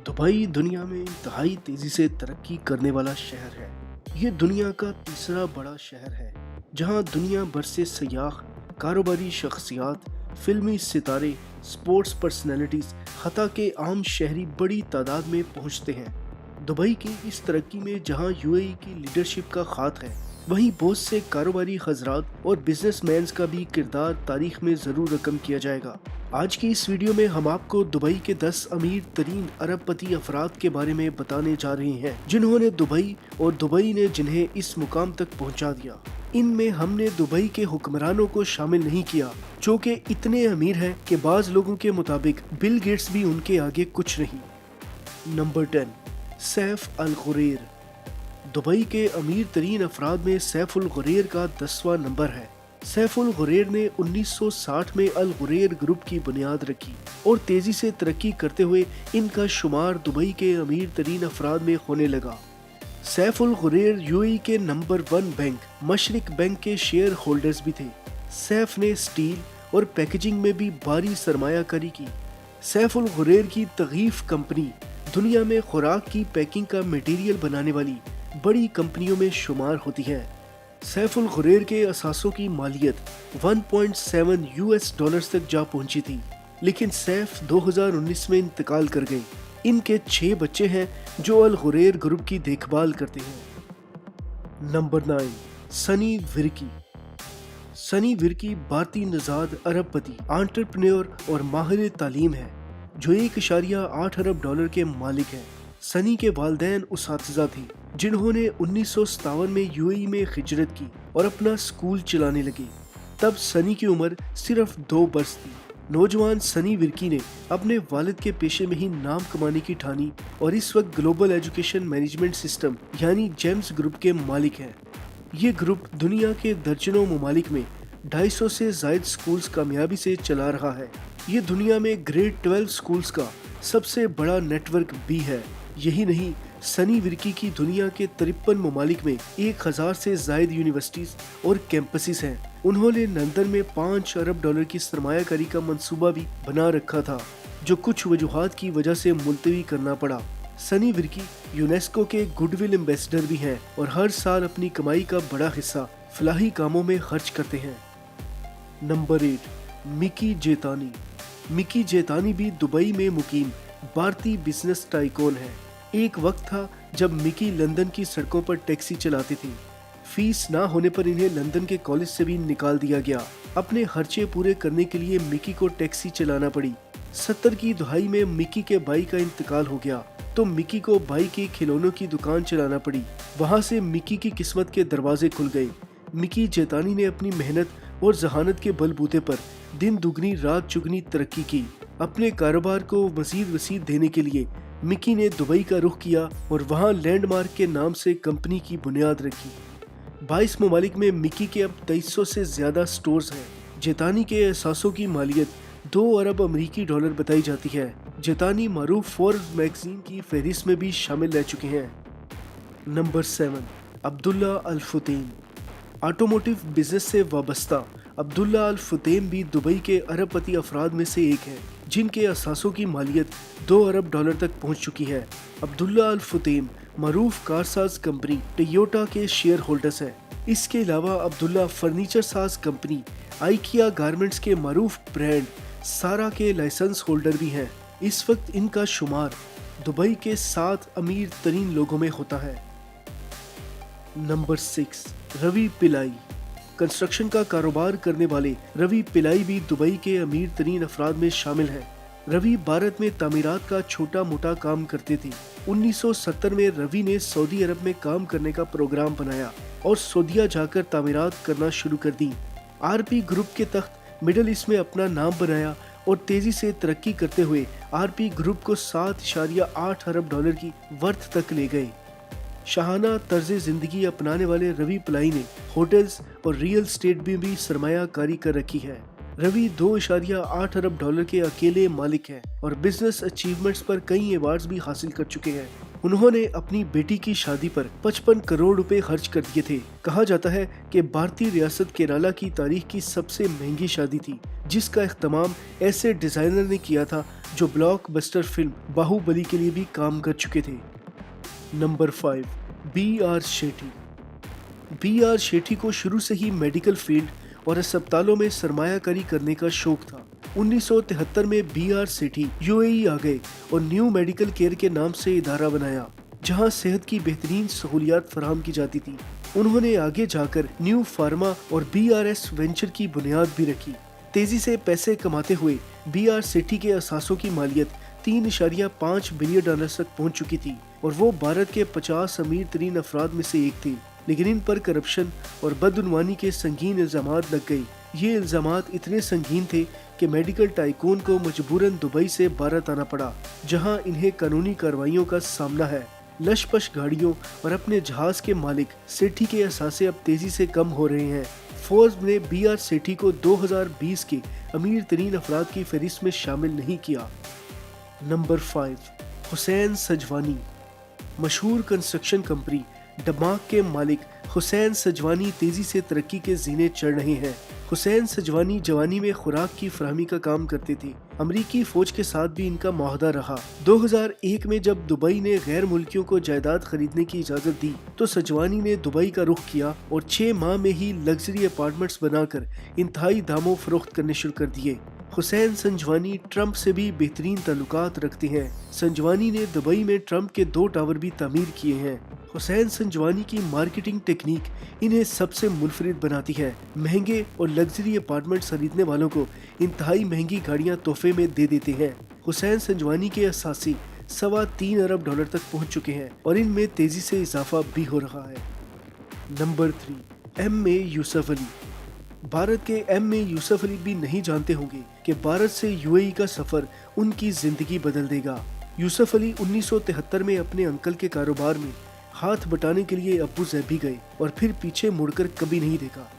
Dubai दुनिया में इंतहाई तेजी से तरक्की करने वाला शहर है। ये दुनिया का तीसरा बड़ा शहर है जहां दुनिया भर से सयाह, कारोबारी शख्सियात, फिल्मी सितारे, स्पोर्ट्स पर्सनैलिटीज, हता के आम शहरी बड़ी तादाद में पहुंचते हैं। दुबई की इस तरक्की में जहां यूएई की लीडरशिप का हाथ है, वहीं बहुत से कारोबारी हजरात और बिजनेसमैन का भी किरदार तारीख में जरूर रकम किया जाएगा। आज की इस वीडियो में हम आपको दुबई के 10 अमीर तरीन अरबपति अफराद के बारे में बताने जा रहे हैं जिन्होंने दुबई और दुबई ने जिन्हें इस मुकाम तक पहुंचा दिया। इनमें हमने दुबई के हुक्मरानों को शामिल नहीं किया जो कि इतने अमीर हैं कि बाज लोगों के मुताबिक बिल गेट्स भी उनके आगे कुछ नहीं। नंबर 10, सैफ अल गुरैर। दुबई के अमीर तरीन अफराद में सैफ अल गुरैर का 10वां नंबर है। सैफ अल गुरैर ने 1960 में अल गुरैर ग्रुप की बुनियाद रखी और तेजी से तरक्की करते हुए इनका शुमार दुबई के अमीर तरीन अफराद में होने लगा। सैफ अल गुरैर यूएई के नंबर 1 बैंक मशरिक बैंक के शेयर होल्डर्स भी थे। सैफ ने स्टील और पैकेजिंग में भी भारी सरमायाकारी की। सैफ अल गुरैर की तगीफ कंपनी दुनिया में खुराक की पैकिंग का मटेरियल बनाने वाली बड़ी कंपनियों में शुमार होती है। सैफ अल गुरैर के असासों की मालियत 1.7 यूएस डॉलर्स तक जा पहुंची थी, लेकिन सैफ 2019 में इंतकाल कर गए। इनके 6 बच्चे हैं जो अल गुरैर ग्रुप की देखभाल करते हैं। नंबर 9, सनी विर्की। सनी विर्की भारतीय नजाद अरबपति, एंटरप्रेन्योर और माहिर तालीम है जो 1.8 अरब डॉलर के मालिक है। सनी के वालिदैन उसातिज़ा थे जिन्होंने 1957 में यूएई में हिजरत की और अपना स्कूल चलाने लगे। तब सनी की उम्र सिर्फ 2 बरस थी। नौजवान सनी विर्की ने अपने वालिद के पेशे में ही नाम कमाने की ठानी और इस वक्त ग्लोबल एजुकेशन मैनेजमेंट सिस्टम यानी जेम्स ग्रुप के मालिक हैं। ये ग्रुप दुनिया के दर्जनों ममालिक में 250 से जायद स्कूल्स कामयाबी से चला रहा है। ये दुनिया में ग्रेड 12 स्कूल्स का सबसे बड़ा नेटवर्क भी है। यही नहीं, सनी विर्की की दुनिया के 53 ममालिक में 1000 से जायद यूनिवर्सिटीज और कैंपसेस हैं। उन्होंने लंदन में 5 अरब डॉलर की सरमायाकारी का मंसूबा भी बना रखा था जो कुछ वजूहात की वजह से मुलतवी करना पड़ा। सनी विर्की यूनेस्को के गुडविल एम्बेसडर भी हैं और हर साल अपनी कमाई का बड़ा हिस्सा फलाही कामों में खर्च करते हैं। नंबर 8, मिकी जेतानी। मिकी जेतानी भी दुबई में मुकीम भारतीय बिजनेस टाइकून है। एक वक्त था जब मिकी लंदन की सड़कों पर टैक्सी चलाती थी। फीस ना होने पर इन्हें लंदन के कॉलेज से भी निकाल दिया गया। अपने खर्चे पूरे करने के लिए मिकी को टैक्सी चलाना पड़ी। 70 की दहाई में मिकी के भाई का इंतकाल हो गया तो मिकी को भाई के खिलौनों की दुकान चलाना पड़ी। वहां से मिकी की किस्मत के दरवाजे खुल गए। मिकी जेतानी ने अपनी मेहनत और जहानत के बलबूते पर दिन दुगनी रात चुगनी तरक्की की। अपने कारोबार को मजीद वसीयत देने के लिए मिकी ने दुबई का रुख किया और वहां लैंडमार्क के नाम से कंपनी की बुनियाद रखी। 22 ममालिक में मिकी के अब 2300 से ज्यादा स्टोर्स हैं। जेतानी के एहसासों की मालियत 2 अरब अमरीकी डॉलर बताई जाती है। जेतानी मारूफ फोर्ब्स मैगजीन की फहरिस्त में भी शामिल रह चुके हैं। नंबर 7, अब्दुल्ला अल फुतैम। ऑटोमोटिव बिजनेस से वाबस्ता अब्दुल्ला अल फुतैम भी दुबई के अरबपति अफराद में से एक है जिनके असासों की मालियत 2 अरब डॉलर तक पहुंच चुकी है। अब्दुल्ला अल फुतैम मारूफ कारसाज कंपनी टोयोटा के शेयर होल्डर्स हैं। इसके अलावा अब्दुल्ला फर्नीचर साज कंपनी आइकिया गारमेंट्स के मारूफ ब्रांड सारा के लाइसेंस होल्डर भी हैं। इस वक्त इनका शुमार दुबई के 7 अमीर तरीन लोगों में होता है। नंबर 6, रवि पिलाई। कंस्ट्रक्शन का कारोबार करने वाले रवि पिलाई भी दुबई के अमीर तरीन अफराद में शामिल हैं। रवि भारत में तामीरात का छोटा मोटा काम करते थे। 1970 में रवि ने सऊदी अरब में काम करने का प्रोग्राम बनाया और सऊदीया जाकर तामीरात करना शुरू कर दी। आरपी ग्रुप के तख्त मिडल ईस्ट में अपना नाम बनाया और तेजी से तरक्की करते हुए आरपी ग्रुप को 7.8 अरब डॉलर की वर्थ तक ले गए। शाहाना तर्ज जिंदगी अपनाने वाले रवि पिलाई ने होटल्स और रियल स्टेट में भी सरमायाकारी कर रखी है। रवि 2.8 अरब डॉलर के अकेले मालिक हैं और बिजनेस अचीवमेंट्स पर कई अवार्ड्स भी हासिल कर चुके हैं। उन्होंने अपनी बेटी की शादी पर 55 करोड़ रुपए खर्च कर दिए थे। कहा जाता है कि भारतीय रियासत केरला की तारीख की सबसे महंगी शादी थी, जिसका इख्तिताम ऐसे डिजाइनर ने किया था जो ब्लॉकबस्टर फिल्म बाहुबली के लिए भी काम कर चुके थे। Number 5, B.R. Shetty. B.R. Shetty को शुरू से ही मेडिकल फील्ड और अस्पतालों में सरमायाकारी करने का शौक था। 1973 में B.R. शेट्टी UAE आ गए और न्यू मेडिकल केयर के नाम से इदारा बनाया, जहां सेहत की बेहतरीन सहूलियात फराहम की जाती थी। उन्होंने आगे जाकर न्यू फार्मा और BRS वेंचर की बुनियाद भी रखी। तेजी से पैसे कमाते हुए B.R. शेट्टी के असासों की मालियत 3.5 बिलियन डॉलर तक पहुंच चुकी थी और वो भारत के 50 अमीर तरीन अफराद में से एक थे। लेकिन इन पर करप्शन और बदउनवानी के संगीन इल्जामात लग गए। ये इल्जामात इतने संगीन थे कि मेडिकल टाइकून को मजबूरन दुबई से भारत आना पड़ा, जहां इन्हें कानूनी कार्रवाइयों का सामना है। लशपश गाड़ियों और अपने जहाज के मालिक सेठी के असासे अब तेजी से कम हो रहे हैं। फोर्ब्स ने B.R. शेट्टी को 2020 के अमीर तरीन अफराद की फहरिस्त में शामिल नहीं किया। नंबर 5, हुसैन सजवानी। मशहूर कंस्ट्रक्शन कंपनी दमाग के मालिक हुसैन सजवानी तेजी से तरक्की के जीने चढ़ रहे हैं। हुसैन सजवानी जवानी में खुराक की फराहमी का काम करते थे। अमरीकी फौज के साथ भी इनका मुआहदा रहा। 2001 में जब दुबई ने गैर मुल्कियों को जायदाद खरीदने की इजाजत दी तो सजवानी ने दुबई का रुख किया और 6 माह में ही लग्जरी अपार्टमेंट्स बनाकर इंतहाई दामों फरोख्त करने शुरू कर दिए। हुसैन संजवानी ट्रंप से भी बेहतरीन ताल्लुकात रखते हैं। संजवानी ने दुबई में ट्रंप के 2 टावर भी तामीर किए हैं। हुसैन संजवानी की मार्केटिंग टेक्निक इन्हें सबसे मुनफरिद बनाती है। महंगे और लग्जरी अपार्टमेंट्स खरीदने वालों को इंतहाई महंगी गाड़ियां तोहफे में दे देते हैं। हुसैन संजवानी के असासी $3.25 अरब तक पहुंच चुके हैं और इनमें तेजी से इजाफा भी हो रहा है। Number 3, M.A. यूसुफ अली। भारत के M.A. यूसुफ अली भी नहीं जानते होंगे कि भारत से UAE का सफर उनकी जिंदगी बदल देगा। यूसुफ अली 1973 में अपने अंकल के कारोबार में हाथ बटाने के लिए अबू ज़ैबी गए और फिर पीछे मुड़कर कभी नहीं देखा।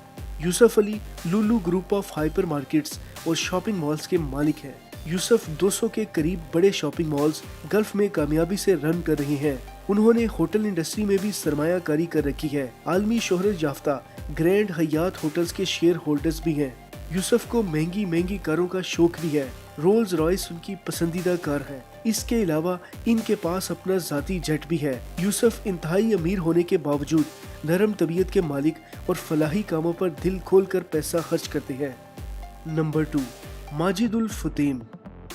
यूसुफ अली लुलु ग्रुप ऑफ हाइपर मार्केट्स और शॉपिंग मॉल्स के मालिक हैं। यूसुफ 200 के करीब बड़े शॉपिंग मॉल्स गल्फ में कामयाबी से रन कर रहे हैं। उन्होंने होटल इंडस्ट्री में भी सरमायाकारी कर रखी है। आलमी शोहरत याफ्ता ग्रैंड हयात होटल्स के शेयर होल्डर्स भी हैं। यूसुफ को महंगी महंगी कारों का शौक भी है। रोल्स रॉयस उनकी पसंदीदा कार है। इसके अलावा इनके पास अपना जाती जेट भी है। यूसुफ इंतहाई अमीर होने के बावजूद नरम तबीयत के मालिक और फलाही कामों पर दिल खोल कर पैसा खर्च करते हैं। नंबर 2, माजिदुल फुतेम।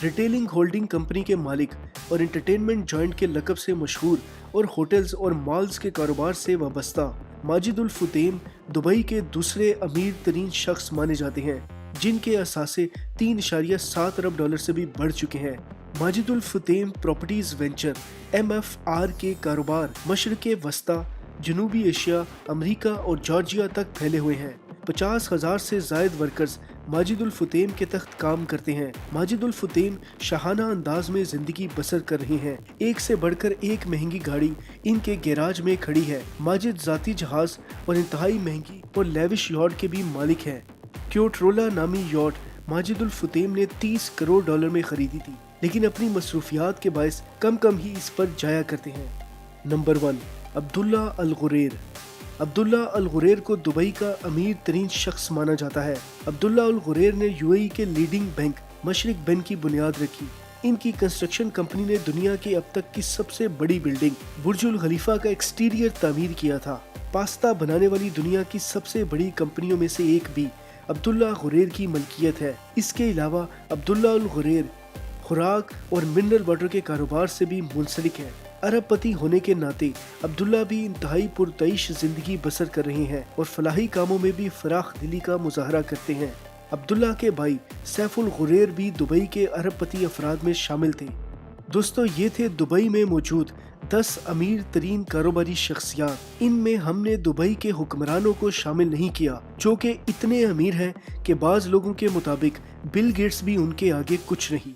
रिटेलिंग होल्डिंग कंपनी के मालिक और एंटरटेनमेंट जॉइंट के लक़ब से मशहूर और होटल्स और मॉल्स के कारोबार से वाबस्ता माजिदुल फुतेम दुबई के दूसरे अमीर तरीन शख्स माने जाते हैं, जिनके असासे $3.7 अरब से भी बढ़ चुके हैं। माजिदुल फुतेम प्रॉपर्टीज वेंचर MFR के कारोबार मशरिक़े वस्ता, जनूबी एशिया, अमेरिका और जॉर्जिया तक फैले हुए हैं। 50,000 से जायद वर्कर्स माजिदुल फुतेम के तख्त काम करते हैं। माजिदुल फुतेम शाहाना अंदाज में जिंदगी बसर कर रहे हैं। एक से बढ़कर एक महंगी गाड़ी इनके गैराज में खड़ी है। माजिद जाती जहाज और इंतहाई महंगी और लेविश यॉट के भी मालिक हैं। क्योटरोला नामी यॉट माजिदुल फुतेम ने $30 करोड़ में खरीदी थी, लेकिन अपनी मसरूफियात के बायस कम ही इस पर जाया करते हैं। नंबर 1, अब्दुल्ला अल गुरैर। अब्दुल्ला अल गुरैर को दुबई का अमीर तरीन शख्स माना जाता है। अब्दुल्ला अल गुरैर ने UAE के लीडिंग बैंक मशरिक बैंक की बुनियाद रखी। इनकी कंस्ट्रक्शन कंपनी ने दुनिया की अब तक की सबसे बड़ी बिल्डिंग बुर्जुल खलीफा का एक्सटीरियर तामीर किया था। पास्ता बनाने वाली दुनिया की सबसे बड़ी कंपनियों में से एक भी अब्दुल्ला गुरैर की मलकियत है। इसके अलावा अब्दुल्ला अल गुरैर खुराक और मिनरल वाटर के कारोबार से भी मुंसलिक है। अरबपति होने के नाते अब्दुल्ला भी इंतहाई पुरतईश जिंदगी बसर कर रहे हैं और फलाही कामों में भी फराख दिली का मुजाहरा करते हैं। अब्दुल्ला के भाई सैफुल गुरैर भी दुबई के अरबपति अफराद में शामिल थे। दोस्तों, ये थे दुबई में मौजूद 10 अमीर तरीन कारोबारी शख्सियात। इनमें हमने दुबई के हुक्मरानों को शामिल नहीं किया, जो कि इतने अमीर हैं कि बाज लोगों के मुताबिक बिल गेट्स भी उनके आगे कुछ नहीं।